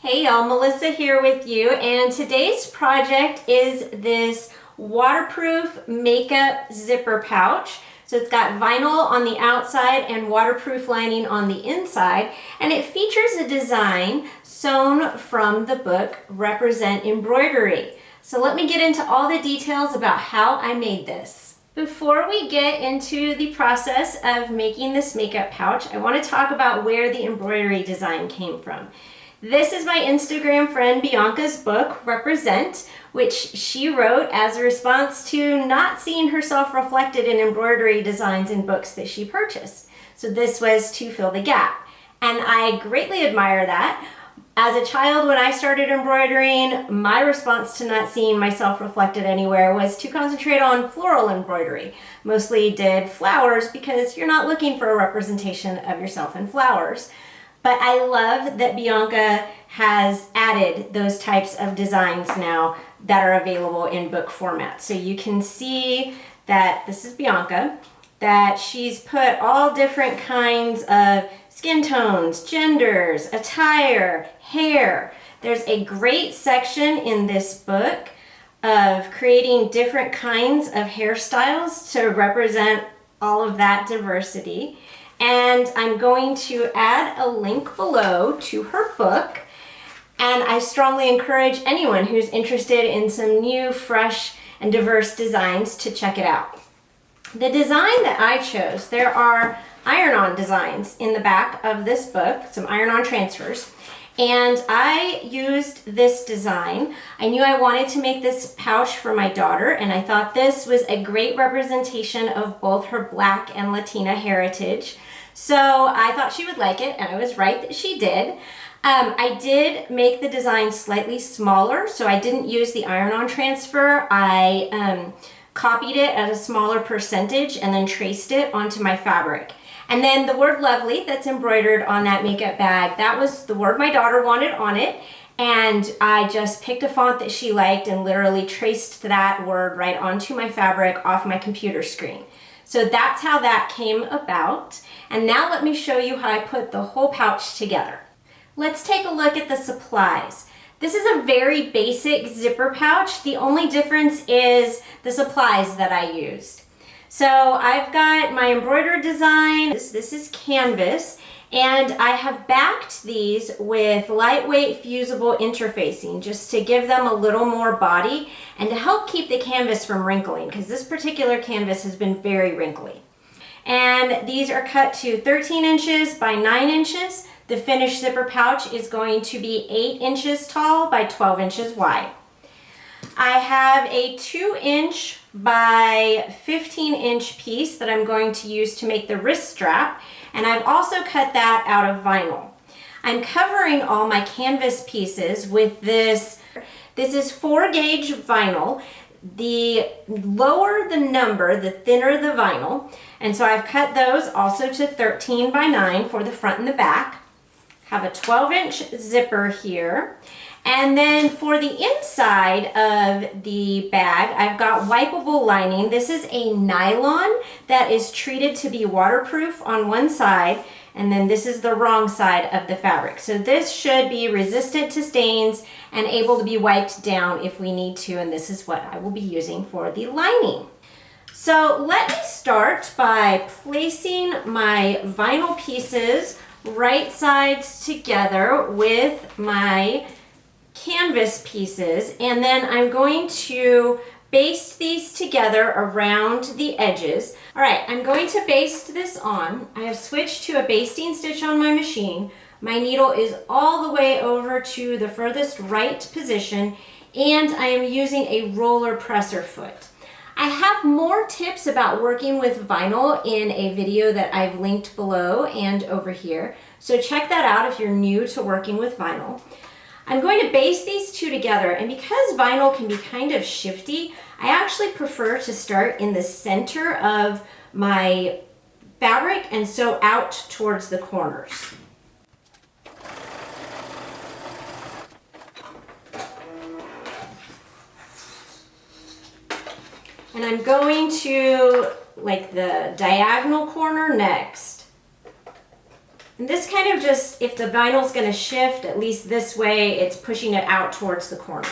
Hey y'all, Melissa here with you, and today's project is this waterproof makeup zipper pouch. So it's got vinyl on the outside and waterproof lining on the inside, and it features a design sewn from the book Represent Embroidery. So let me get into all the details about how I made this. Before we get into the process of making this makeup pouch, I want to talk about where the embroidery design came from. This is my Instagram friend Bianca's book, Represent, which she wrote as a response to not seeing herself reflected in embroidery designs in books that she purchased. So this was to fill the gap. And I greatly admire that. As a child, when I started embroidering, my response to not seeing myself reflected anywhere was to concentrate on floral embroidery. Mostly did flowers because you're not looking for a representation of yourself in flowers. But I love that Bianca has added those types of designs now that are available in book format. So you can see that this is Bianca, that she's put all different kinds of skin tones, genders, attire, hair. There's a great section in this book of creating different kinds of hairstyles to represent all of that diversity. And I'm going to add a link below to her book. And I strongly encourage anyone who's interested in some new, fresh, and diverse designs to check it out. The design that I chose, there are iron-on designs in the back of this book, some iron-on transfers. And I used this design. I knew I wanted to make this pouch for my daughter, and I thought this was a great representation of both her Black and Latina heritage. So I thought she would like it, and I was right that she did. I did make the design slightly smaller, so I didn't use the iron-on transfer. I copied it at a smaller percentage and then traced it onto my fabric. And then the word lovely that's embroidered on that makeup bag, that was the word my daughter wanted on it. And I just picked a font that she liked and literally traced that word right onto my fabric off my computer screen. So that's how that came about. And now let me show you how I put the whole pouch together. Let's take a look at the supplies. This is a very basic zipper pouch. The only difference is the supplies that I used. So I've got my embroidered design. This is canvas, and I have backed these with lightweight fusible interfacing just to give them a little more body and to help keep the canvas from wrinkling, because this particular canvas has been very wrinkly. And these are cut to 13 inches by 9 inches. The finished zipper pouch is going to be 8 inches tall by 12 inches wide. I have a 2-inch by 15-inch piece that I'm going to use to make the wrist strap, and I've also cut that out of vinyl. I'm covering all my canvas pieces with this. This is 4-gauge vinyl. The lower the number, the thinner the vinyl, and so I've cut those also to 13 by 9 for the front and the back. Have a 12-inch zipper here. And then for the inside of the bag, I've got wipeable lining. This is a nylon that is treated to be waterproof on one side, and then this is the wrong side of the fabric. So this should be resistant to stains and able to be wiped down if we need to, and this is what I will be using for the lining. So let me start by placing my vinyl pieces right sides together with my canvas pieces, and then I'm going to baste these together around the edges. All right, I'm going to baste this on. I have switched to a basting stitch on my machine. My needle is all the way over to the furthest right position, and I am using a roller presser foot. I have more tips about working with vinyl in a video that I've linked below and over here, so check that out if you're new to working with vinyl. I'm going to baste these two together, and because vinyl can be kind of shifty, I actually prefer to start in the center of my fabric and sew out towards the corners. And I'm going to like the diagonal corner next. And this kind of just, if the vinyl's going to shift, at least this way, it's pushing it out towards the corners.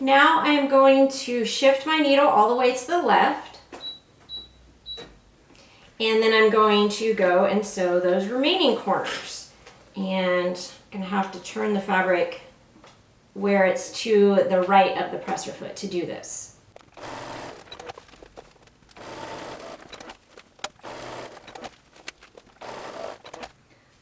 Now I'm going to shift my needle all the way to the left. And then I'm going to go and sew those remaining corners. And I'm going to have to turn the fabric where it's to the right of the presser foot to do this.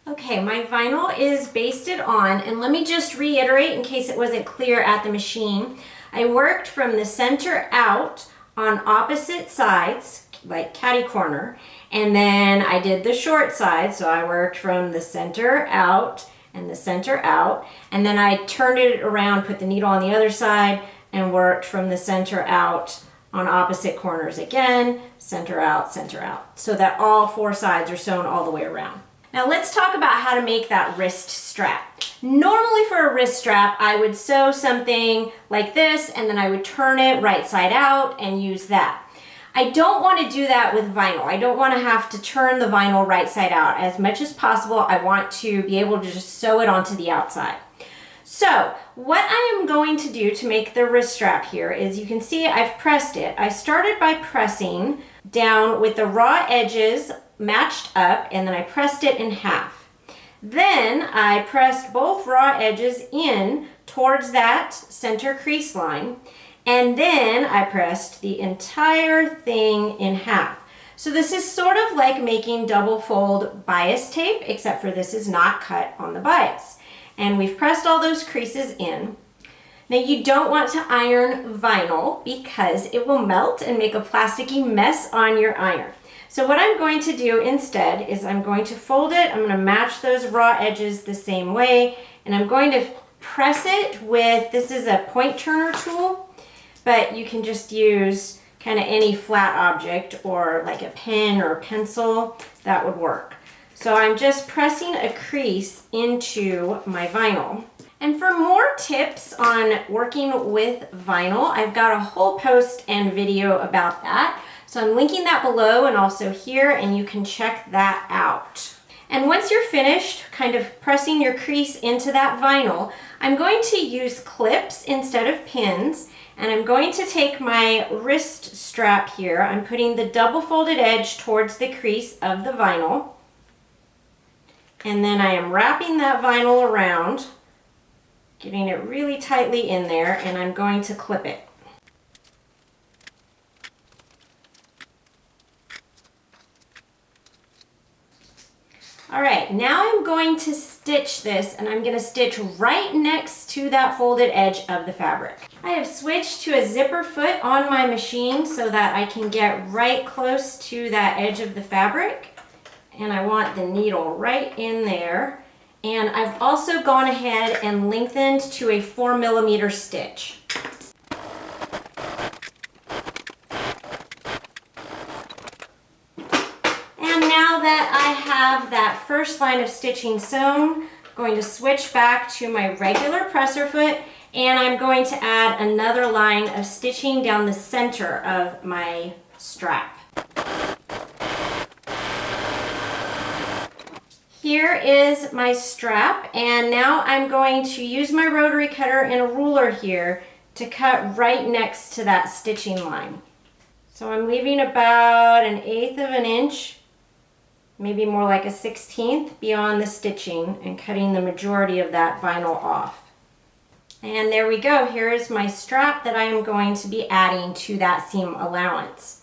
Okay, my vinyl is basted on, and let me just reiterate in case it wasn't clear at the machine. I worked from the center out on opposite sides, like catty corner, and then I did the short side, so I worked from the center out and the center out, and then I turned it around, put the needle on the other side, and worked from the center out on opposite corners again, center out, so that all four sides are sewn all the way around. Now let's talk about how to make that wrist strap. Normally for a wrist strap, I would sew something like this, and then I would turn it right side out and use that. I don't want to do that with vinyl. I don't want to have to turn the vinyl right side out. As much as possible, I want to be able to just sew it onto the outside. So what I am going to do to make the wrist strap here is, you can see I've pressed it. I started by pressing down with the raw edges matched up, and then I pressed it in half. Then I pressed both raw edges in towards that center crease line, and then I pressed the entire thing in half. So this is sort of like making double fold bias tape, except for this is not cut on the bias. And we've pressed all those creases in. Now you don't want to iron vinyl because it will melt and make a plasticky mess on your iron. So what I'm going to do instead is I'm going to fold it, I'm going to match those raw edges the same way, and I'm going to press it with, this is a point turner tool, but you can just use kind of any flat object or like a pen or a pencil, that would work. So I'm just pressing a crease into my vinyl. And for more tips on working with vinyl, I've got a whole post and video about that. So I'm linking that below and also here, and you can check that out. And once you're finished kind of pressing your crease into that vinyl, I'm going to use clips instead of pins, and I'm going to take my wrist strap here. I'm putting the double folded edge towards the crease of the vinyl, and then I am wrapping that vinyl around, getting it really tightly in there, and I'm going to clip it. All right, now I'm going to stitch this, and I'm going to stitch right next to that folded edge of the fabric. I have switched to a zipper foot on my machine so that I can get right close to that edge of the fabric, and I want the needle right in there. And I've also gone ahead and lengthened to a 4mm stitch. Now that I have that first line of stitching sewn, I'm going to switch back to my regular presser foot, and I'm going to add another line of stitching down the center of my strap. Here is my strap, and now I'm going to use my rotary cutter and a ruler here to cut right next to that stitching line. So I'm leaving about 1/8 of an inch, maybe more like a 1/16 beyond the stitching, and cutting the majority of that vinyl off. And there we go. Here is my strap that I am going to be adding to that seam allowance.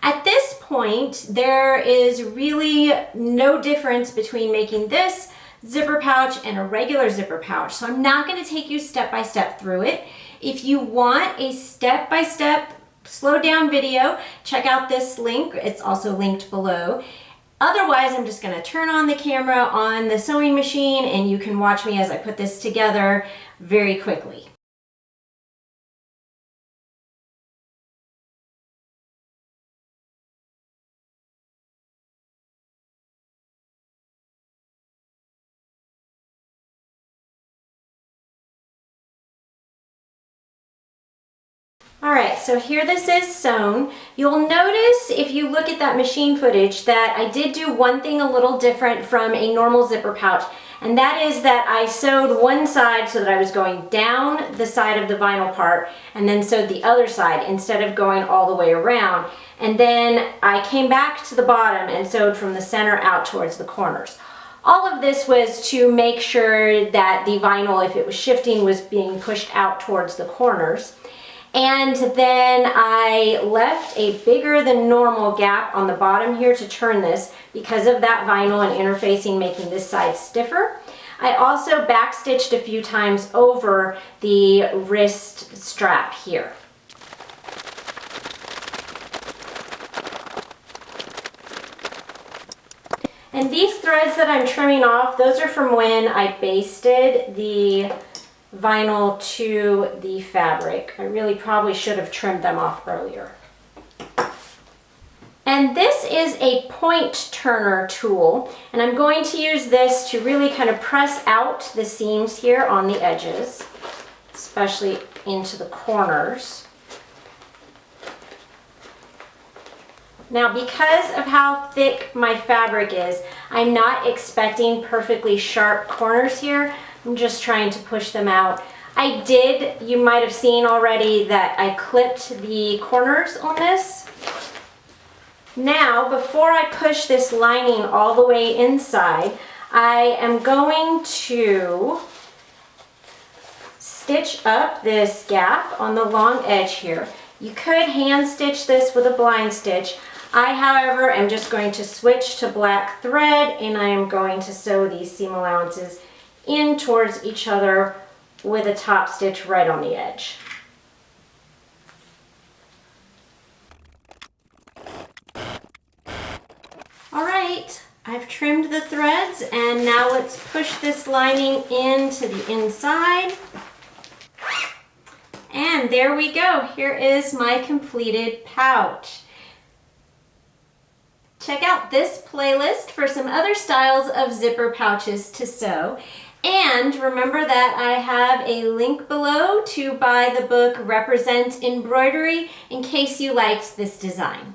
At this point, there is really no difference between making this zipper pouch and a regular zipper pouch. So I'm not going to take you step by step through it. If you want a step-by-step slowed down video, check out this link. It's also linked below. Otherwise, I'm just going to turn on the camera on the sewing machine, and you can watch me as I put this together very quickly. All right, so here this is sewn. You'll notice if you look at that machine footage that I did do one thing a little different from a normal zipper pouch, and that is that I sewed one side so that I was going down the side of the vinyl part and then sewed the other side instead of going all the way around. And then I came back to the bottom and sewed from the center out towards the corners. All of this was to make sure that the vinyl, if it was shifting, was being pushed out towards the corners. And then I left a bigger than normal gap on the bottom here to turn this because of that vinyl and interfacing making this side stiffer. I also backstitched a few times over the wrist strap here. And these threads that I'm trimming off, those are from when I basted the vinyl to the fabric. I really probably should have trimmed them off earlier. And this is a point turner tool, and I'm going to use this to really kind of press out the seams here on the edges, especially into the corners. Now, because of how thick my fabric is, I'm not expecting perfectly sharp corners here. I'm just trying to push them out. I did, you might have seen already that I clipped the corners on this. Now, before I push this lining all the way inside, I am going to stitch up this gap on the long edge here. You could hand stitch this with a blind stitch. I, however, am just going to switch to black thread, and I am going to sew these seam allowances in towards each other with a top stitch right on the edge. All right, I've trimmed the threads, and now let's push this lining into the inside. And there we go. Here is my completed pouch. Check out this playlist for some other styles of zipper pouches to sew. And remember that I have a link below to buy the book Represent Embroidery in case you liked this design.